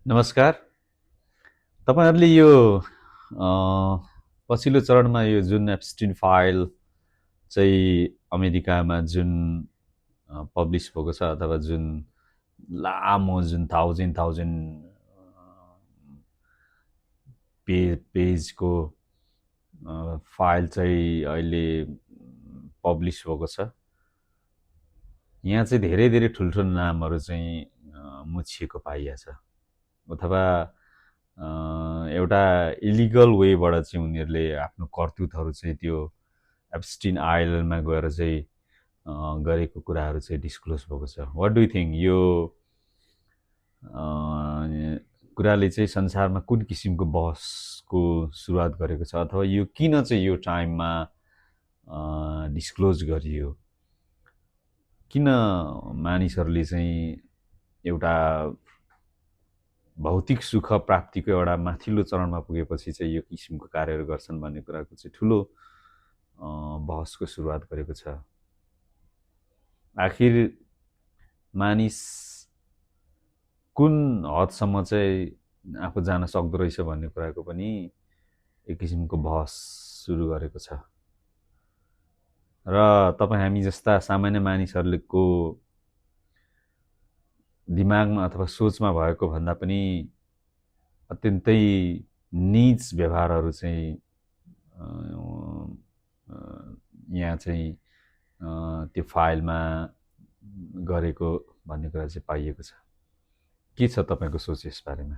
नमस्कार। तपाईँहरूले यो पछिल्लो चरणमा यो जुन एप्स्टिन फाइल चाहिँ अमेरिकामा जुन पब्लिस भएको छ अथवा जुन लामो जुन थाउजन्ड थाउजन्ड पेजको फाइल चाहिँ अहिले पब्लिस भएको छ। यहाँ चाहिँ धेरै धेरै ठुल्ठुलो नामहरू चाहिँ मुछिएको पाइएको छ अथवा एउटा इलिगल वेबाट चाहिँ उनीहरूले आफ्नो कर्तुतहरू चाहिँ त्यो एप्स्टिन आइल्यान्डमा गएर चाहिँ गरेको कुराहरू चाहिँ डिस्क्लोज भएको छ। वाट डु यु थिङ्क यो कुराले चाहिँ संसारमा कुन किसिमको बहसको सुरुवात गरेको छ अथवा यो किन चाहिँ यो टाइममा डिस्क्लोज गरियो? किन मानिसहरूले चाहिँ एउटा भौतिक सुख प्राप्तिको एउटा माथिल्लो चरणमा पुगेपछि चाहिँ यो किसिमको कार्यहरू गर्छन् भन्ने कुराको चाहिँ ठुलो बहसको सुरुवात गरेको छ। आखिर मानिस कुन हदसम्म चाहिँ आफू जान सक्दो रहेछ भन्ने कुराको पनि एक किसिमको बहस सुरु गरेको छ र तपाईँ हामी जस्ता सामान्य मानिसहरूको दिमागमा अथवा सोचमा भएको भन्दा पनि अत्यन्तै नीच व्यवहारहरू चाहिँ यहाँ चाहिँ त्यो फाइलमा गरेको भन्ने कुरा चाहिँ पाइएको छ। के छ तपाईँको सोच यसबारेमा?